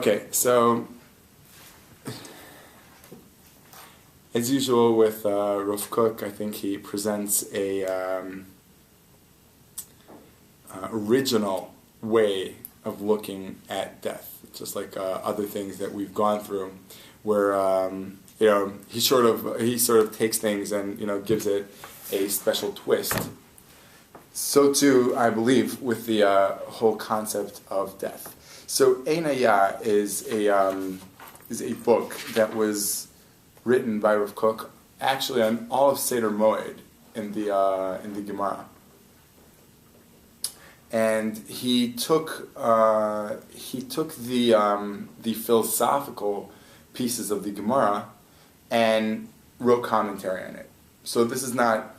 Okay, so as usual with Rav Kook, I think he presents a original way of looking at death, just like other things that we've gone through, where he sort of takes things and gives it a special twist. So too, I believe, with the whole concept of death. So Einaya is a book that was written by Rav Kook actually on all of Seder Moed in the Gemara, and he took the philosophical pieces of the Gemara and wrote commentary on it. So this is not,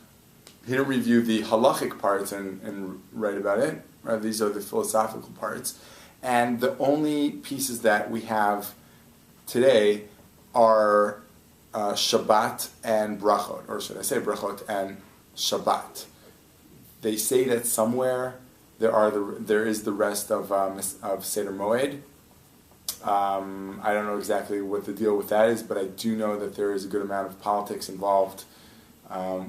he didn't review the halachic parts and write about it. Right? These are the philosophical parts. And the only pieces that we have today are Shabbat and Brachot, or should I say Brachot and Shabbat. They say that somewhere there is the rest of Seder Moed. I don't know exactly what the deal with that is, but I do know that there is a good amount of politics involved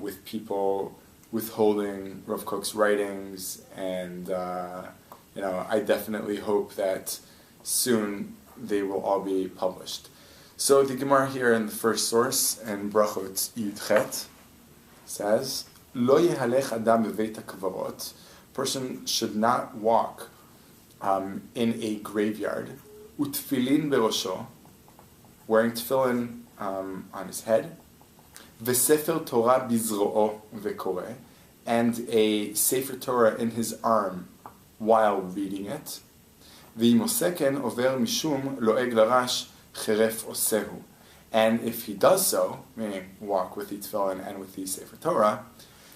with people withholding Rav Kook's writings, and I definitely hope that soon they will all be published. So the Gemara here in the first source, in Brachot Yudchet, says, Lo yehalech adam beveit hakvarot. Person should not walk in a graveyard, utfilin berosho, wearing tefillin on his head, v'sefer Torah bizro'o v'koreh, and a Sefer Torah in his arm while reading it. V'imoseken over mishum lo'eg larash cheref osehu. And if he does so, meaning walk with the tefillin and with the Sefer Torah,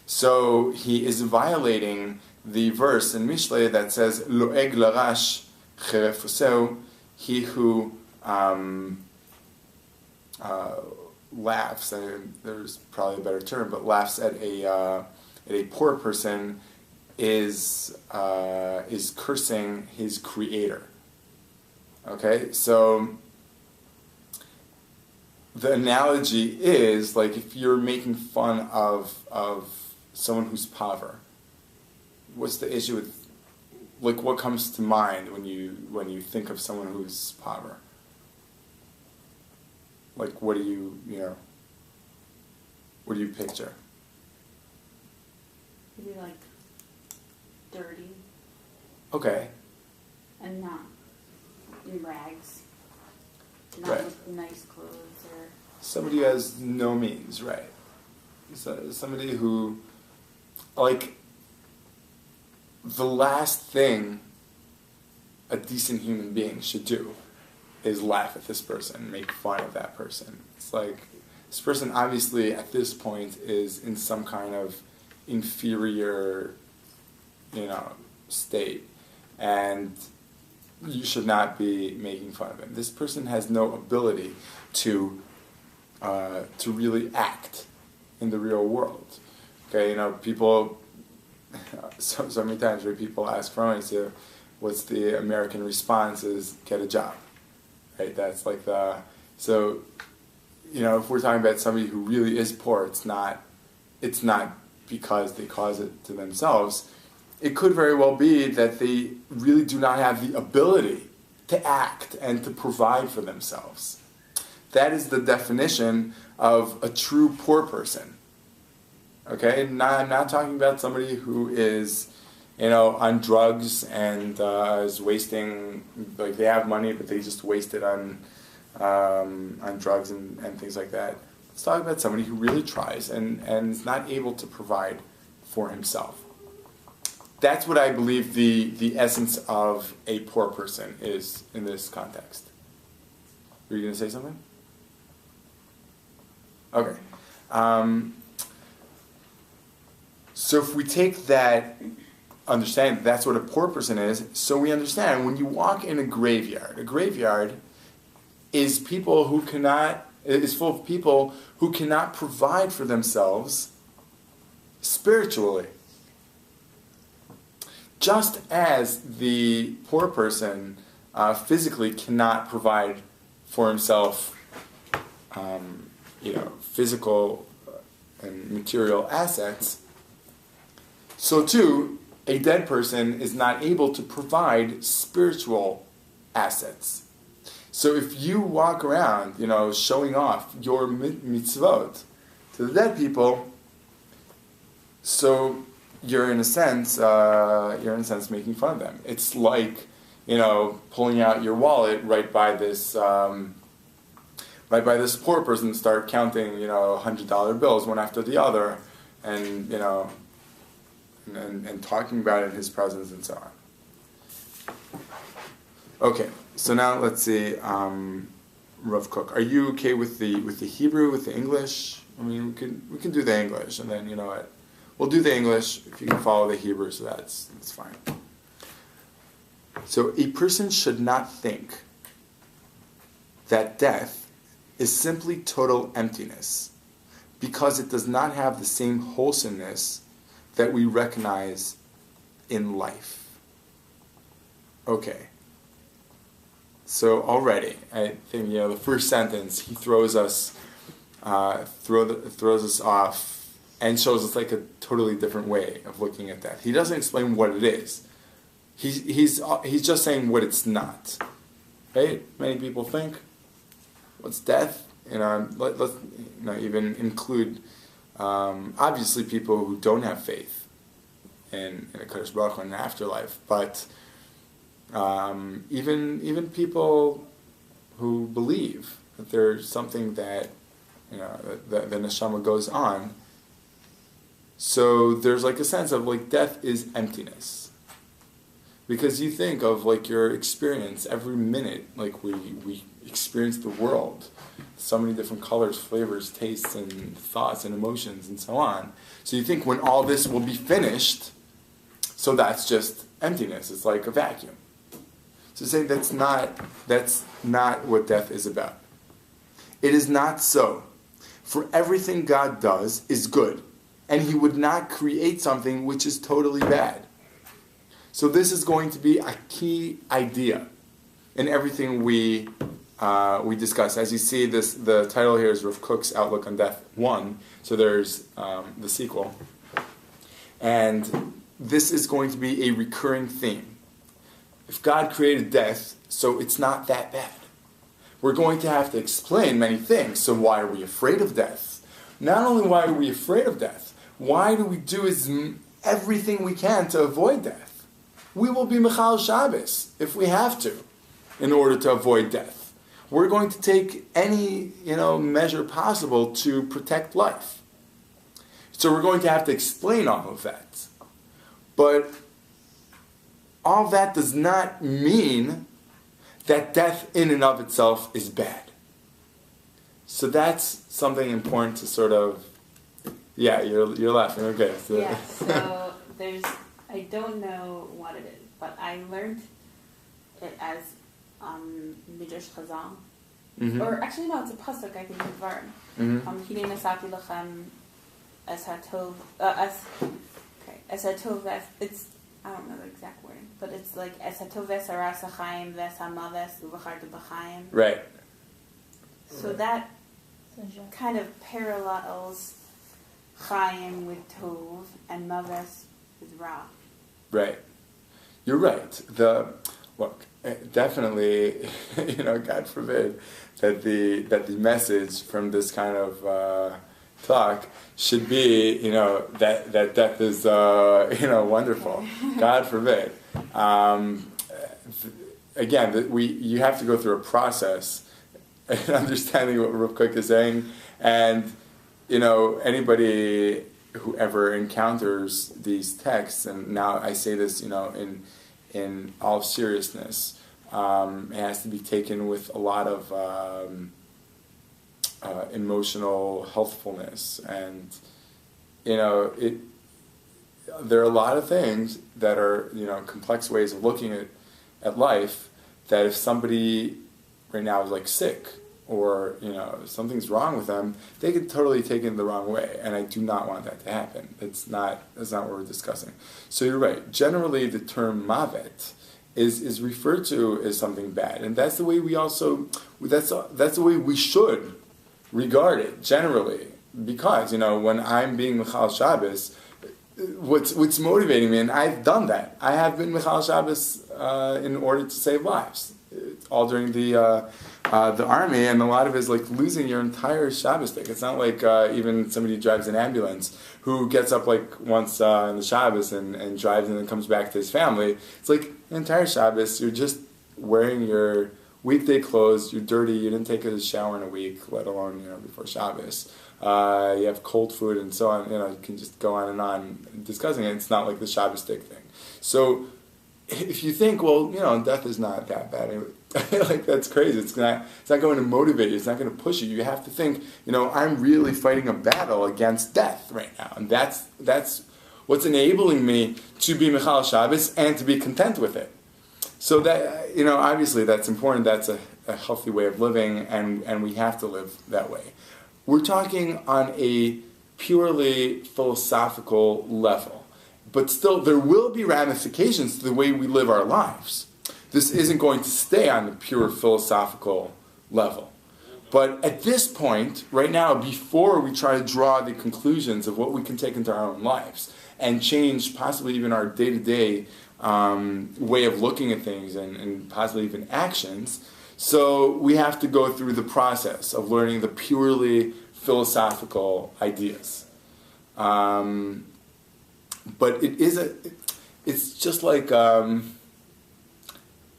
so he is violating the verse in Mishlei that says lo'eg larash cheref osehu, he who laughs, and there's probably a better term, but laughs at a poor person is cursing his creator. Okay, so the analogy is like if you're making fun of someone who's paver. What's the issue with, like, what comes to mind when you think of someone who's paver? Like, what do you picture? Maybe like dirty. Okay. And not in rags. Not Right. with nice clothes or... Somebody who has no means, right. So, somebody who, like, the last thing a decent human being should do is laugh at this person, make fun of that person. It's like, this person obviously at this point is in some kind of inferior, state, and you should not be making fun of him. This person has no ability to really act in the real world. Okay, people. So many times where people ask friends, what's the American response is get a job, right? That's like so. If we're talking about somebody who really is poor, it's not because they cause it to themselves. It could very well be that they really do not have the ability to act and to provide for themselves. That is the definition of a true poor person. Okay? I'm not talking about somebody who is, on drugs and is wasting, like they have money but they just waste it on drugs and things like that. Let's talk about somebody who really tries and is not able to provide for himself. That's what I believe the essence of a poor person is in this context. Were you going to say something? Okay. So if we take that, understand that's what a poor person is, so we understand when you walk in a graveyard is people who is full of people who cannot provide for themselves spiritually. Just as the poor person physically cannot provide for himself, physical and material assets, so too, a dead person is not able to provide spiritual assets. So if you walk around, showing off your mitzvot to the dead people, so you're in a sense making fun of them. It's like, pulling out your wallet right by this poor person and start counting, $100 bills one after the other, and and talking about it in his presence and so on. Okay, so now let's see, Rav Kook, are you okay with the Hebrew, with the English? I mean, we can do the English, and then we'll do the English if you can follow the Hebrew. So that's fine. So a person should not think that death is simply total emptiness, because it does not have the same wholesomeness that we recognize in life. Okay. So already, I think the first sentence he throws us off and shows us like a totally different way of looking at that. He doesn't explain what it is. He's just saying what it's not. Right? Many people think, what's death? Let's even include obviously people who don't have faith in a Kadosh Baruch Hu and an afterlife, but even people who believe that there's something that the neshama goes on. So there's like a sense of like death is emptiness, because you think of like your experience every minute, like we experience the world, so many different colors, flavors, tastes, and thoughts and emotions and so on. So you think when all this will be finished, so that's just emptiness. It's like a vacuum. So saying that's not what death is about. It is not so. For everything God does is good, and He would not create something which is totally bad. So this is going to be a key idea in everything we discuss. As you see, the title here is Rav Kook's Outlook on Death 1. So there's the sequel, and this is going to be a recurring theme. If God created death, so it's not that bad. We're going to have to explain many things. So why are we afraid of death? Not only why are we afraid of death, why do we do everything we can to avoid death? We will be Mechal Shabbos if we have to, in order to avoid death. We're going to take any measure possible to protect life. So we're going to have to explain all of that. But all that does not mean that death in and of itself is bad. So that's something important to sort of, you're laughing, okay. So. Yeah, so I don't know what it is, but I learned it as Midrash Chazal. Mm-hmm. Or actually no, it's a pasuk, I think, in Dvarim. Hinei nasati lachem es hatov, it's, I don't know the exact wording, but it's like es hatov ves haras hachayim ves hamaves uvacharta b'chayim. Right. So that kind of parallels Chaim with Tov and Maves with Ra. Right. You're right. Definitely, God forbid that the message from this kind of talk should be, that death is, wonderful. God forbid. Again, you have to go through a process and understanding what Rav Kook is saying, and anybody who ever encounters these texts, and now I say this, in all seriousness, it has to be taken with a lot of emotional healthfulness, and there are a lot of things that are complex ways of looking at life, that if somebody right now is like sick, or something's wrong with them, they could totally take it the wrong way, and I do not want that to happen. That's not what we're discussing. So you're right. Generally, the term mavet is referred to as something bad, and that's the way that's the way we should regard it generally. Because when I'm being Michal Shabbos, what's motivating me, and I've done that. I have been Michal Shabbos in order to save lives, all during the army, and a lot of it is like losing your entire Shabbos day. It's not like even somebody who drives an ambulance who gets up like once in the Shabbos and drives and then comes back to his family. It's like the entire Shabbos, you're just wearing your weekday clothes, you're dirty, you didn't take a shower in a week, let alone before Shabbos. You have cold food and so on. You can just go on and on discussing it. It's not like the Shabbos stick thing. So if you think, well, death is not that bad, like that's crazy. It's not going to motivate you. It's not going to push you. You have to think, I'm really fighting a battle against death right now, and that's what's enabling me to be Michal Shabbos and to be content with it. So that obviously that's important. That's a healthy way of living, and we have to live that way. We're talking on a purely philosophical level, but still there will be ramifications to the way we live our lives. This isn't going to stay on the pure philosophical level. But at this point, right now, before we try to draw the conclusions of what we can take into our own lives and change possibly even our day-to-day way of looking at things and possibly even actions, so we have to go through the process of learning the purely philosophical ideas. But it's just like, I don't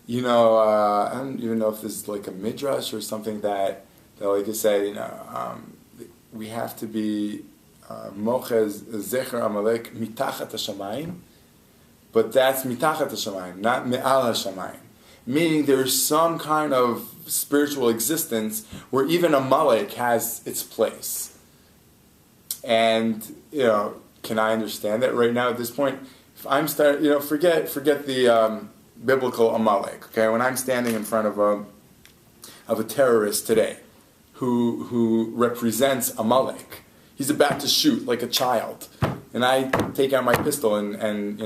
even know if this is like a midrash or something that like I said, we have to be mochez zecher Amalek mitachat hashamayim, but that's mitachat hashamayim, not me'al hashamayim. Meaning there's some kind of spiritual existence where even Amalek has its place. And, can I understand that right now at this point? If I'm forget the biblical Amalek, okay? When I'm standing in front of a terrorist today who represents Amalek, he's about to shoot like a child. And I take out my pistol and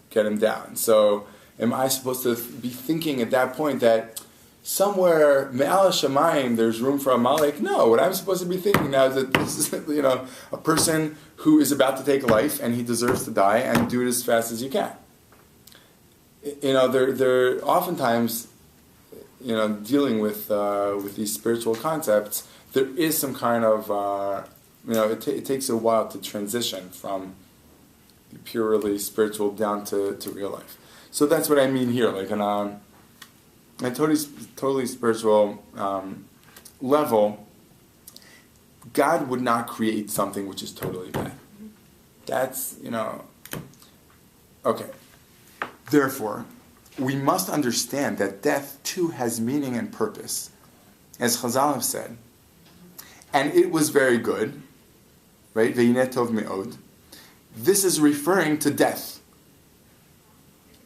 get him down. So am I supposed to be thinking at that point that somewhere me'al shamayim there's room for Amalek? No, what I'm supposed to be thinking now is that this is a person who is about to take life and he deserves to die, and do it as fast as you can. They're oftentimes dealing with these spiritual concepts. There is some kind of it takes a while to transition from the purely spiritual down to real life. So that's what I mean here, like on a totally spiritual level, God would not create something which is totally bad. That's, okay. Therefore, we must understand that death too has meaning and purpose, as Chazal have said. And it was very good, right? Ve'ineh tov me'od. This is referring to death.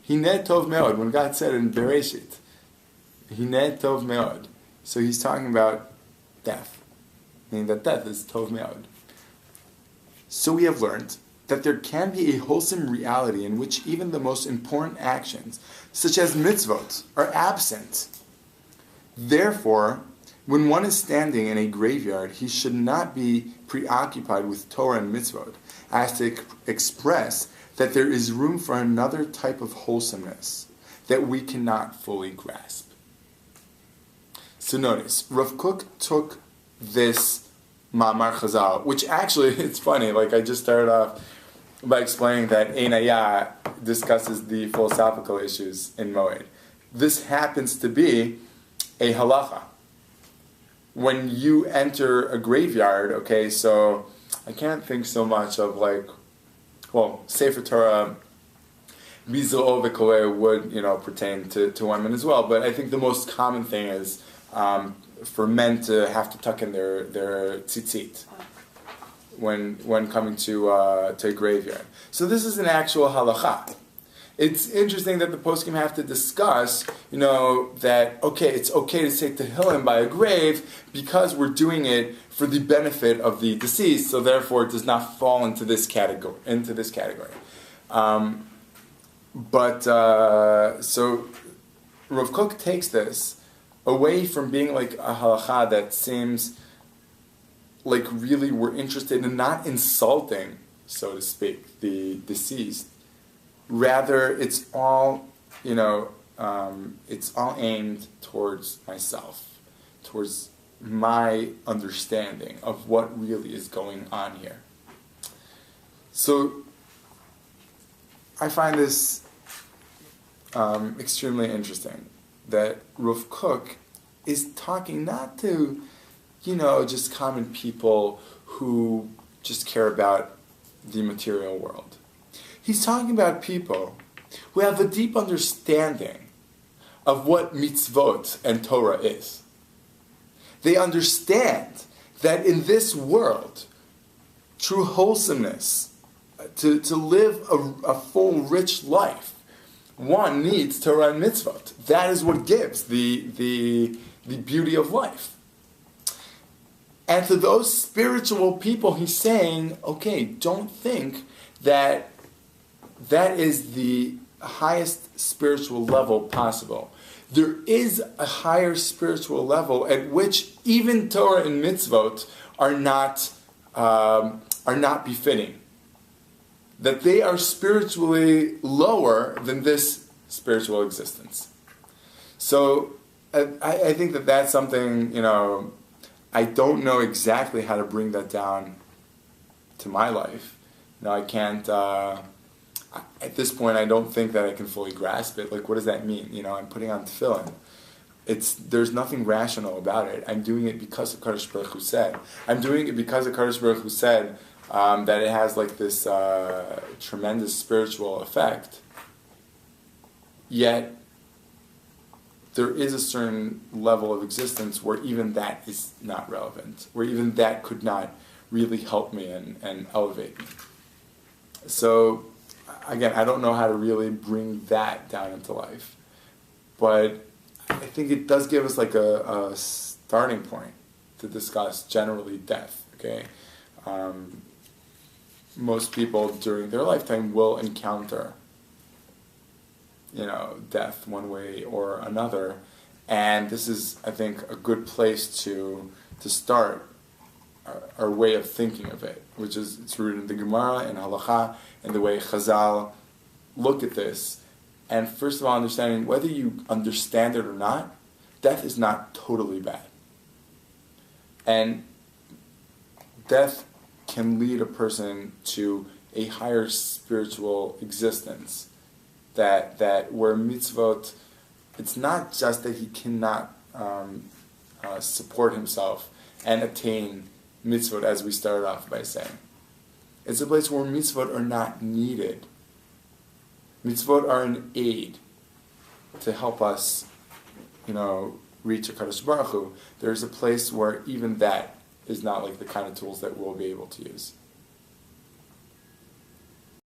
Hineh tov me'od, when God said in Bereshit, Hineh tov me'od. So he's talking about death, meaning that death is tov me'od. So we have learned that there can be a wholesome reality in which even the most important actions, such as mitzvot, are absent. Therefore, when one is standing in a graveyard, he should not be preoccupied with Torah and mitzvot, as to express that there is room for another type of wholesomeness that we cannot fully grasp. So notice, Rav Kook took this Ma'amar Chazal, which actually, it's funny, like I just started off by explaining that Ein Hayah discusses the philosophical issues in Moed. This happens to be a halacha. When you enter a graveyard, okay, so I can't think so much of Sefer Torah, Bizo V'Koleh would, pertain to women as well, but I think the most common thing is for men to have to tuck in their tzitzit when coming to a graveyard. So this is an actual halacha. It's interesting that the poskim have to discuss, that, it's okay to say Tehillim by a grave because we're doing it for the benefit of the deceased, so therefore it does not fall into this category. But so Rav Kook takes this away from being like a halacha that seems like really we're interested in not insulting, so to speak, the deceased. Rather, it's all, it's all aimed towards myself, towards my understanding of what really is going on here. So I find this extremely interesting, that Rav Kook is talking not to, just common people who just care about the material world. He's talking about people who have a deep understanding of what mitzvot and Torah is. They understand that in this world, true wholesomeness, to live a full, rich life, one needs Torah and mitzvot. That is what gives the beauty of life. And to those spiritual people, he's saying, okay, don't think that that is the highest spiritual level possible. There is a higher spiritual level at which even Torah and mitzvot are not befitting. That they are spiritually lower than this spiritual existence. So I think that that's something, I don't know exactly how to bring that down to my life. I can't, at this point, I don't think that I can fully grasp it. Like, what does that mean? I'm putting on tefillin. There's nothing rational about it. I'm doing it because HaKadosh Baruch Hu said. I'm doing it because HaKadosh Baruch Hu said that it has like this tremendous spiritual effect. Yet, there is a certain level of existence where even that is not relevant, where even that could not really help me and elevate me. So, again, I don't know how to really bring that down into life. But I think it does give us like a starting point to discuss generally death, okay? Most people during their lifetime will encounter death one way or another, and this is, I think, a good place to start our way of thinking of it, which is it's rooted in the Gemara and Halacha and the way Chazal look at this. And first of all, understanding whether you understand it or not, death is not totally bad, and death can lead a person to a higher spiritual existence. That where mitzvot, it's not just that he cannot support himself and attain mitzvot, as we started off by saying. It's a place where mitzvot are not needed. Mitzvot are an aid to help us, reach HaKadosh Baruch Hu. There's a place where even that is not like the kind of tools that we'll be able to use.